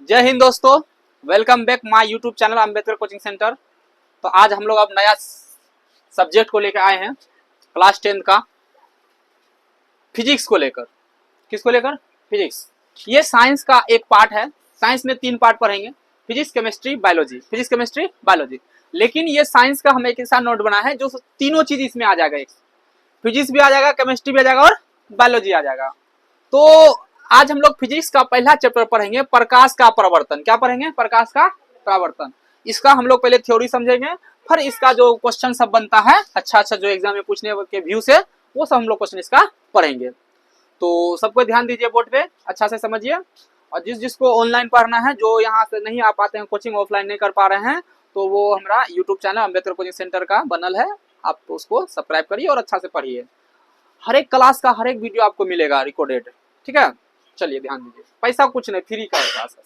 जय हिंद दोस्तों, welcome back my YouTube channel Ambedkar coaching centre. तो आज हम लोग अब नया सब्जेक्ट को लेकर आए हैं, क्लास 10 का फिजिक्स को लेकर। किसको लेकर? फिजिक्स। ये साइंस का एक पार्ट है। साइंस में 3 पार्ट पढ़ेंगे, physics, chemistry, biology. Physics, chemistry, biology. लेकिन ये साइंस का हमें एक ऐसा नोट बना है जो तीनों चीज इसमें आ जाएगा। फिजिक्स भी आ जाएगा, केमिस्ट्री भी आ जाएगा और बायोलॉजी आ जाएगा। तो आज हम लोग फिजिक्स का पहला चैप्टर पढ़ेंगे, प्रकाश का परावर्तन। क्या पढ़ेंगे? प्रकाश का परावर्तन। इसका हम लोग पहले थ्योरी समझेंगे, फिर इसका जो क्वेश्चन सब बनता है अच्छा जो एग्जाम में पूछने के व्यू से, वो सब हम लोग क्वेश्चन इसका पढ़ेंगे। तो सबको ध्यान दीजिए, बोर्ड पे अच्छा से समझिए। और जिसको ऑनलाइन पढ़ना है, जो यहाँ से नहीं आ पाते हैं, कोचिंग ऑफलाइन नहीं कर पा रहे हैं, तो वो हमारा YouTube channel Ambedkar coaching centre का बनल है, आप उसको सब्सक्राइब करिए और अच्छा से पढ़िए। हर एक क्लास का हर एक वीडियो आपको मिलेगा रिकॉर्डेड, ठीक है। चलिए ध्यान दीजिए, पैसा कुछ नहीं, फ्री का क्लास है।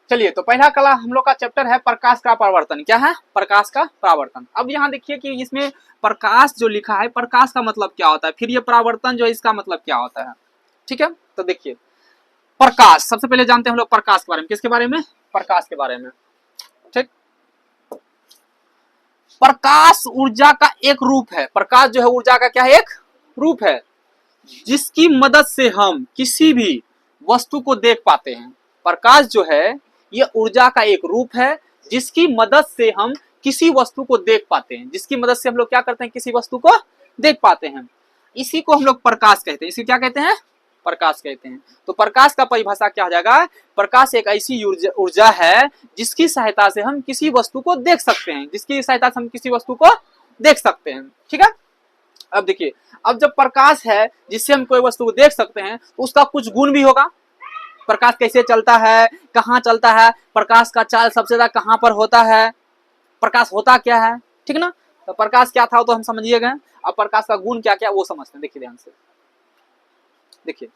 चलिए, तो पहला कला हम लोग का चैप्टर है प्रकाश का परावर्तन। क्या है? प्रकाश का परावर्तन। अब यहाँ देखिए कि इसमें प्रकाश जो लिखा है, प्रकाश का मतलब क्या होता है, फिर ये परावर्तन जो है इसका मतलब क्या होता है, ठीक है। तो देखिए, प्रकाश सबसे पहले जानते हैं हम लोग प्रकाश के बारे में। किसके बारे में? प्रकाश के बारे में, ठीक। प्रकाश ऊर्जा का एक रूप है। प्रकाश जो है ऊर्जा का क्या है? एक रूप है, जिसकी मदद से हम किसी भी वस्तु को देख पाते हैं। प्रकाश जो है ये ऊर्जा का एक रूप है, जिसकी मदद से हम किसी वस्तु को देख पाते हैं। जिसकी मदद से हम लोग क्या करते हैं? किसी वस्तु को देख पाते हैं। इसी को हम लोग प्रकाश कहते हैं। इसी क्या कहते हैं? प्रकाश कहते हैं। तो प्रकाश का परिभाषा क्या हो जाएगा? प्रकाश एक ऐसी ऊर्जा है जिसकी सहायता से हम किसी वस्तु को देख सकते हैं। जिसकी सहायता से हम किसी वस्तु को देख सकते हैं, ठीक है। अब देखिए, अब जब प्रकाश है जिससे हम कोई वस्तु को देख सकते हैं, तो उसका कुछ गुण भी होगा। प्रकाश कैसे चलता है, कहाँ चलता है, प्रकाश का चाल सबसे ज्यादा कहाँ पर होता है, प्रकाश होता क्या है, ठीक ना। तो प्रकाश क्या था तो हम समझिए गए। अब प्रकाश का गुण क्या क्या वो समझते हैं। देखिए ध्यान से, देखिए,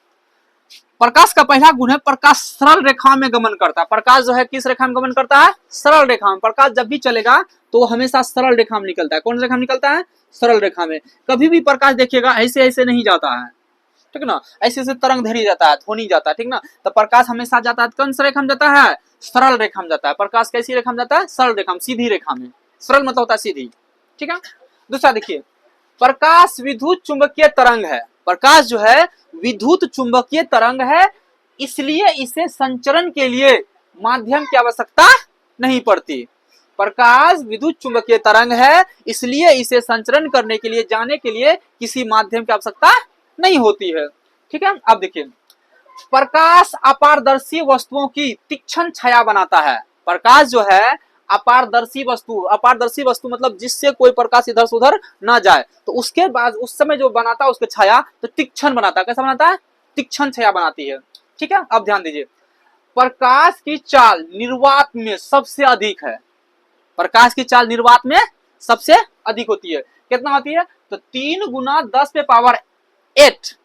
प्रकाश का पहला गुण है प्रकाश सरल रेखा में गमन करता है। प्रकाश जो है किस रेखा में गमन करता है? सरल रेखा में। प्रकाश जब भी चलेगा तो हमेशा सरल रेखा में निकलता है। कौन रेखा में निकलता है? सरल रेखा में। कभी भी प्रकाश देखिएगा ऐसे ऐसे नहीं जाता है, ठीक ना। ऐसे ऐसे तरंग धैर्य जाता है, ध्वनि जाता है, ठीक ना। तो प्रकाश हमेशा जाता है कौन सी रेखा में जाता है? सरल रेखा में जाता है। प्रकाश कैसी रेखा में जाता है? सरल रेखा में, सीधी रेखा में। सरल मतलब होता है सीधी, ठीक है। दूसरा देखिए, प्रकाश विद्युत चुंबकीय तरंग है। प्रकाश जो है विद्युत चुंबकीय तरंग है, इसलिए इसे संचरण के लिए माध्यम की आवश्यकता नहीं पड़ती। प्रकाश विद्युत चुंबकीय तरंग है, इसलिए इसे संचरण करने के लिए, जाने के लिए किसी माध्यम की आवश्यकता नहीं होती है, ठीक है। अब देखिए, प्रकाश अपारदर्शी वस्तुओं की तीक्ष्ण छाया बनाता है। प्रकाश जो है अपारदर्शी वस्तु मतलब जिससे कोई प्रकाश इधर से उधर ना जाए, तो उसके बाद उस समय जो बनाता है उसके छाया, तो तीक्ष्ण बनाता है। कैसा बनाता है? तीक्ष्ण छाया बनाती है, ठीक है। अब ध्यान दीजिए, प्रकाश की चाल निर्वात में सबसे अधिक है। प्रकाश की चाल निर्वात में सबसे अधिक होती है। कितना होती है? तो 3 गुना 10 पे पावर 8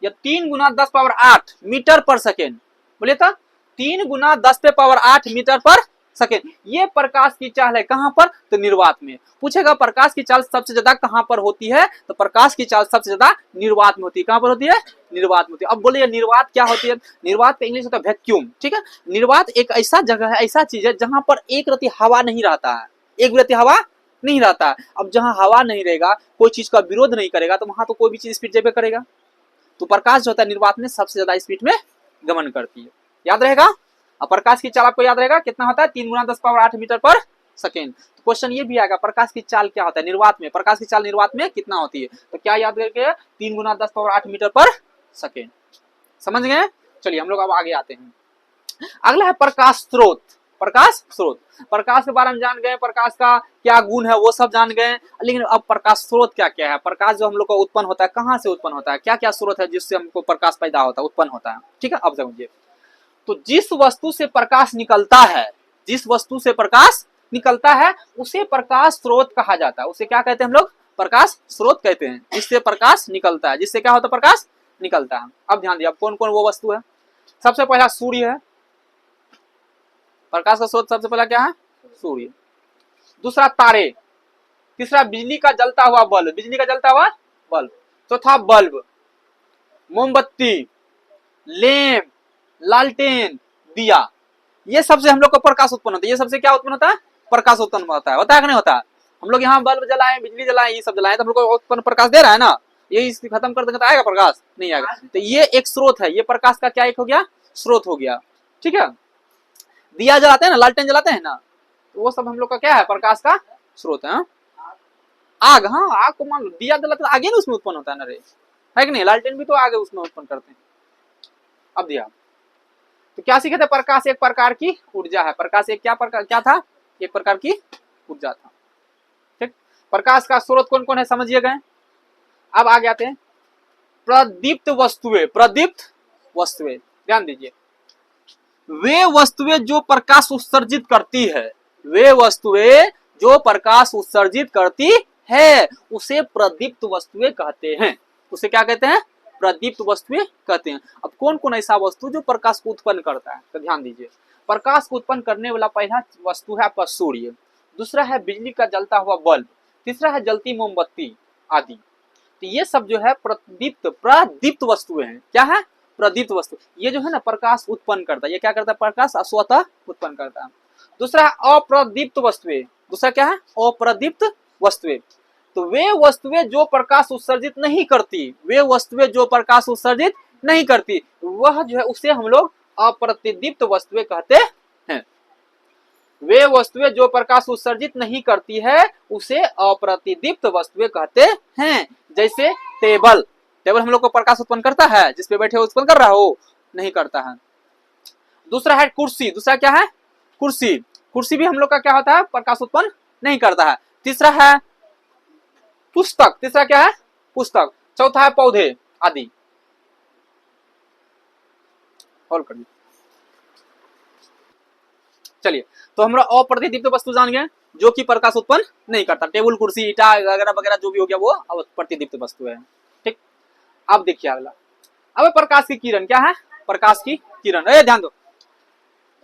या 3 गुना 10 पावर 8 मीटर पर सेकेंड। बोलिए तो 3 गुना 10 पे पावर 8 मीटर पर सेकेंड, ये प्रकाश की चाल है। कहां पर? तो निर्वात में। पूछेगा प्रकाश की चाल सबसे ज्यादा कहां पर होती है, तो प्रकाश की चाल सबसे ज्यादा निर्वात में होती है। कहां पर होती है? निर्वात में होती है। अब बोलिए निर्वात क्या होती है? निर्वात का इंग्लिश होता है वैक्यूम, ठीक है। निर्वात एक ऐसा जगह है, ऐसा चीज है जहां पर एक रति हवा नहीं रहता है, एक रति हवा नहीं रहता है। अब जहां हवा नहीं रहेगा, कोई चीज का विरोध नहीं करेगा, तो वहां तो कोई भी चीज स्पीड जेबे करेगा। तो प्रकाश जो होता है निर्वात में सबसे ज्यादा स्पीड में गमन करती है। याद रहेगा। अब प्रकाश की चाल आपको याद रहेगा कितना होता है? 3 गुना 10 पावर 8 मीटर पर सेकेंड। तो क्वेश्चन ये भी आएगा, प्रकाश की चाल क्या होता है निर्वात में, प्रकाश की चाल निर्वात में कितना होती है? तो क्या याद करके? 3 गुना 10 पावर 8 मीटर पर सेकेंड। समझ गए? चलिए हम लोग अब आगे आते हैं। अगला है प्रकाश स्रोत। प्रकाश स्रोत, प्रकाश के बारे में जान गए, प्रकाश का क्या गुण है वो सब जान गए। लेकिन अब प्रकाश स्रोत क्या क्या है? प्रकाश जो हम लोग को उत्पन्न होता है, कहाँ से उत्पन्न होता है, क्या क्या स्रोत है जिससे हमको प्रकाश पैदा होता है, उत्पन्न होता है, ठीक है। अब समझिए, तो जिस वस्तु से प्रकाश निकलता है, जिस वस्तु से प्रकाश निकलता है उसे प्रकाश स्रोत कहा जाता है। उसे क्या कहते हैं हम लोग? प्रकाश स्रोत कहते हैं। जिससे प्रकाश निकलता है, जिससे क्या होता है? प्रकाश निकलता है। अब ध्यान दिए, अब कौन कौन वो वस्तु है? सबसे पहला सूर्य है। प्रकाश का स्रोत सबसे पहला क्या है? सूर्य। दूसरा तारे। तीसरा बिजली का जलता हुआ बल्ब, बिजली का जलता हुआ बल्ब। चौथा बल्ब, मोमबत्ती, लैंप, लालटेन, दिया, ये सबसे हम लोग को प्रकाश उत्पन्न होता है। ये सबसे क्या उत्पन्न होता है? प्रकाश उत्पन्न होता है कि नहीं होता? हम लोग यहाँ बल्ब जलाएं, बिजली जलाएं, ये सब जलाएं तो हम लोग को उत्पन्न प्रकाश दे रहा है ना। ये इसकी खत्म कर देंगे तो आएगा प्रकाश? नहीं आएगा। तो ये एक स्रोत है, ये प्रकाश का क्या एक हो गया? स्रोत हो गया। ठीक है, दिया जलाते हैं ना, लालटेन जलाते हैं ना, तो वो सब हम लोग का क्या है? प्रकाश का स्रोत है। आग, हाँ आग को मान लो, दिया जलाते आगे ना उसमें उत्पन्न होता है ना रे, है कि नहीं? लालटेन भी तो आगे उसमें उत्पन्न करते हैं। अब दिया, तो क्या सीखे थे? प्रकाश एक प्रकार की ऊर्जा है। प्रकाश एक क्या था? एक प्रकार की ऊर्जा था। ठीक, प्रकाश का स्रोत कौन कौन है समझिए गए। अब आगे आते हैं प्रदीप्त वस्तुएं। प्रदीप्त वस्तुएं, ध्यान दीजिए, वे वस्तुएं जो प्रकाश उत्सर्जित करती है, वे वस्तुएं जो प्रकाश उत्सर्जित करती है उसे प्रदीप्त वस्तुएं कहते हैं। उसे क्या कहते हैं? प्रदीप्त वस्तुएं कहते हैं। अब कौन कौन ऐसा वस्तु जो प्रकाश को उत्पन्न करता है? तो ध्यान दीजिए, प्रकाश को उत्पन्न करने वाला पहला वस्तु है आपका सूर्य, दूसरा है बिजली का जलता हुआ बल्ब, तीसरा है जलती मोमबत्ती आदि। तो ये सब जो है प्रदीप्त वस्तुएं हैं। क्या है? प्रदीप्त वस्तु। ये जो है ना प्रकाश उत्पन्न करता है। ये क्या करता है? प्रकाश स्वतः उत्पन्न करता है। दूसरा है अप्रदीप्त वस्तुएं। दूसरा क्या है? अप्रदीप्त वस्तुएं। तो वे वस्तुएं जो प्रकाश उत्सर्जित नहीं करती, वे वस्तुएं जो प्रकाश उत्सर्जित नहीं करती, वह जो है उसे हम लोग अप्रतिदीप्त वस्तुएं कहते हैं। वे वस्तुएं जो प्रकाश उत्सर्जित नहीं करती है उसे अप्रतिदीप्त वस्तुएं कहते हैं। जैसे टेबल, टेबल हम लोग को प्रकाश उत्पन्न करता है? जिसपे बैठे हो उत्पन्न कर रहा हो? नहीं करता है। दूसरा है कुर्सी। दूसरा क्या है? कुर्सी। कुर्सी भी हम लोग का क्या होता है? प्रकाश उत्पन्न नहीं करता है। तीसरा है पुस्तक। तीसरा क्या है? पुस्तक। चौथा है पौधे आदि। और करिए, चलिए, तो हमरा अप्रतिदीप्त वस्तु जान गए जो कि प्रकाश उत्पन्न नहीं करता। टेबल, कुर्सी, ईटा वगैरह वगैरह जो भी हो गया वो अप्रतिदीप्त वस्तु है। ठीक, अब देखिए अगला। अब प्रकाश की किरण क्या है? प्रकाश की किरण, ध्यान दो,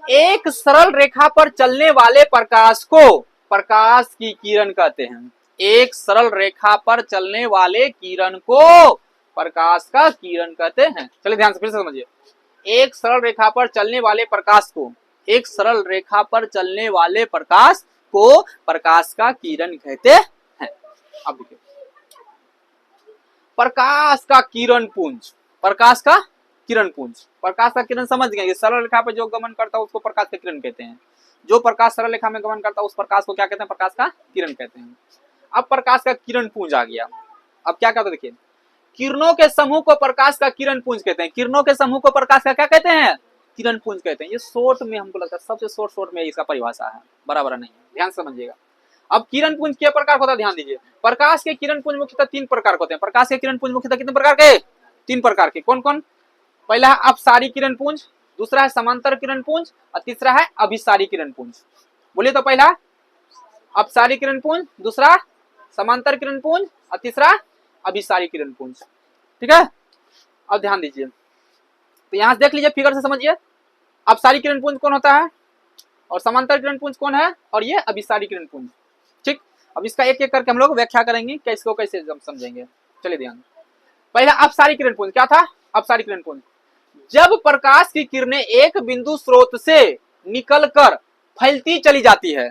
एक सरल रेखा पर चलने वाले प्रकाश को प्रकाश की किरण कहते हैं। एक सरल रेखा पर चलने वाले किरण को प्रकाश का किरण कहते हैं। चलिए ध्यान से फिर से समझिए, एक सरल रेखा पर चलने वाले प्रकाश को, एक सरल रेखा पर चलने वाले प्रकाश को प्रकाश का किरण कहते हैं। अब देखिए, प्रकाश का किरण पुंज, प्रकाश का किरण पुंज, प्रकाश का किरण समझ गए। सरल रेखा पर जो गमन करता है उसको प्रकाश का किरण कहते हैं। जो प्रकाश सरल रेखा में गमन करता है उस प्रकाश को क्या कहते हैं? प्रकाश का किरण कहते हैं। अब प्रकाश का किरण पुंज आ गया। अब क्या कहते हैं? देखिए, किरणों के समूह को प्रकाश का किरण पुंज कहते हैं। किरणों के समूह को प्रकाश का क्या कहते हैं? किरण पुंज कहते हैं। ये शॉर्ट में हमको लगता है सबसे शॉर्ट में इसका परिभाषा है, बराबर नहीं है, ध्यान समझिएगा। अब किरण पुंज के प्रकार होता है, ध्यान दीजिए। प्रकाश के किरण पुंज मुख्यतः तीन प्रकार होते हैं। प्रकाश के किरण पुंज मुख्यतः कितने प्रकार के? तीन प्रकार के। कौन कौन? पहला है अपसारी किरण पुंज, दूसरा है समांतर किरण पुंज और तीसरा है अभिसारी किरण पुंज। बोलिए तो, पहला अपसारी किरण पुंज, दूसरा समांतर किरण पुंज और तीसरा अभिसारी किरण पुंज। ठीक है, अब ध्यान दीजिए, तो यहां से देख लीजिए, फिगर से समझिए। अपसारी किरण पुंज कौन होता है और समांतर किरण पुंज कौन है और ये अभिसारी किरण पुंज। ठीक, अब इसका एक एक करके हम लोग व्याख्या करेंगे कि इसको कैसे हम समझेंगे। चलिए ध्यान, पहला अपसारी किरण पुंज क्या था? अपसारी किरण पुंज, जब प्रकाश की किरणें एक बिंदु स्रोत से निकलकर फैलती चली जाती है,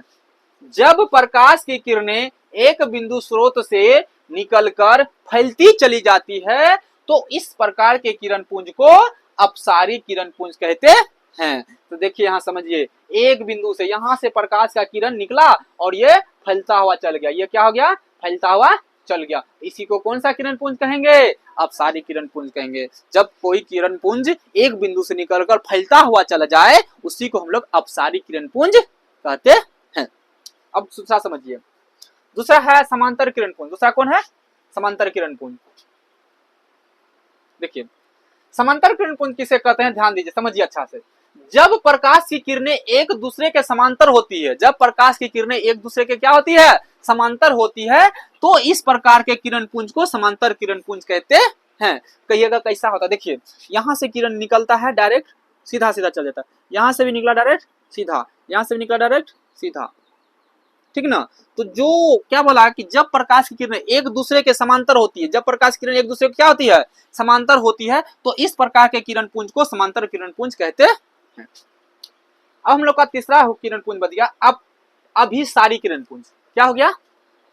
जब प्रकाश की किरणें एक बिंदु स्रोत से निकलकर फैलती चली जाती है तो इस प्रकार के किरण पुंज को अपसारी किरण पुंज कहते हैं। तो देखिए यहां समझिए, एक बिंदु से यहां से प्रकाश का किरण निकला और ये फैलता हुआ चल गया। ये क्या हो गया? फैलता हुआ चल गया। इसी को कौन सा किरण पुंज कहेंगे? अपसारी किरण पुंज कहेंगे। जब कोई किरण पुंज एक बिंदु से निकलकर फैलता हुआ चला जाए उसी को हम लोग अपसारी किरण पुंज कहते हैं। अब दूसरा समझिए, दूसरा है समांतर किरण पुंज। दूसरा कौन है? समांतर किरण पुंज। देखिए, समांतर किरण पुंज किसे कहते हैं? ध्यान दीजिए, समझिए अच्छा से। जब प्रकाश की किरणें एक दूसरे के समांतर होती है, जब प्रकाश की किरणें एक दूसरे के क्या होती है? समांतर होती है, तो इस प्रकार के किरण पुंज को समांतर किरण पुंज कहते हैं। कहिएगा कैसा होता है? देखिए, यहां से किरण निकलता है डायरेक्ट, सीधा सीधा चल जाता है। यहां से भी निकला डायरेक्ट सीधा, यहां से भी निकला डायरेक्ट सीधा। ठीक ना। तो जो क्या बोला कि जब प्रकाश की किरणें एक दूसरे के समांतर होती है, जब प्रकाश की किरण एक दूसरे को क्या होती है, समांतर होती है, तो इस प्रकार के किरण पुंज को समांतर किरण पुंज कहते हैं। अब हम लोग का तीसरा किरण पुंज बच गया अब अभिसारी किरण पुंज। क्या हो गया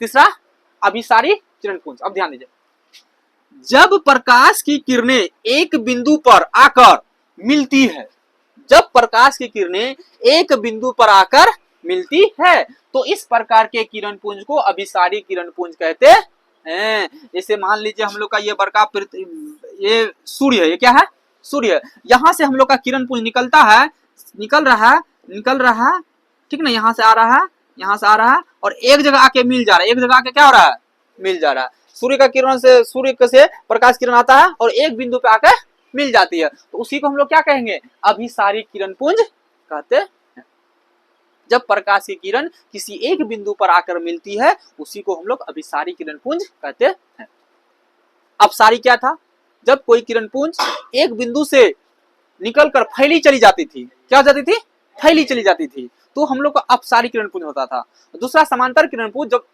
तीसरा? अभिसारी किरण पुंज। अब ध्यान दीजिए, जब प्रकाश की किरणें एक बिंदु पर आकर मिलती है, जब प्रकाश की किरणें एक बिंदु पर आकर मिलती है, तो इस प्रकार के किरण पुंज को अभिसारी किरण पुंज कहते हैं। जैसे मान लीजिए हम लोग का ये बड़का ये सूर्य है, ये क्या है? सूर्य। यहां से हम लोग का किरण पुंज निकलता है, निकल रहा है, ठीक ना, यहां से आ रहा है, यहां से आ रहा है और एक जगह आके मिल जा रहा है, एक जगह आके क्या हो रहा है? मिल जा रहा है। सूर्य का किरण से, सूर्य से प्रकाश किरण आता है और एक बिंदु पे आकर मिल जाती है, तो उसी को हम लोग क्या कहेंगे? अभिसारी किरण पुंज कहते हैं। जब प्रकाश की किरण किसी एक बिंदु पर आकर मिलती है, उसी को हम लोग अभिसारी किरण पुंज कहते हैं। अपसारी क्या था? जब कोई किरण पुंज एक बिंदु से निकलकर फैली चली जाती थी, क्या हो जाती थी? फैली चली जाती थी, तो हम लोग का अपसारी किरण पुंज होता था। दूसरा समांतर किरण पुंज, जब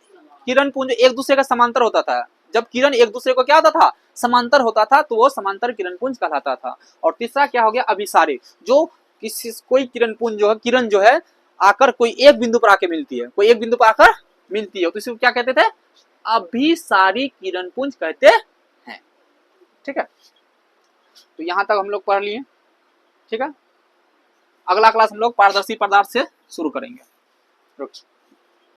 किरण पुंज एक दूसरे का समांतर होता था, जब किरण एक दूसरे को क्या होता था? समांतर होता था, तो वो समांतर किरण पुंज कहलाता था। और तीसरा क्या हो गया? अभिसारी, जो किसी कोई किरण पुंज जो है, किरण जो है आकर कोई एक बिंदु पर आके मिलती है, कोई एक बिंदु पर आकर मिलती है, तो इसे क्या कहते थे? अभिसारी किरण पुंज कहते हैं। ठीक है, तो यहां तक हम लोग पढ़ लिए। ठीक है, अगला क्लास हम लोग पारदर्शी पदार्थ से शुरू करेंगे। रुकिए।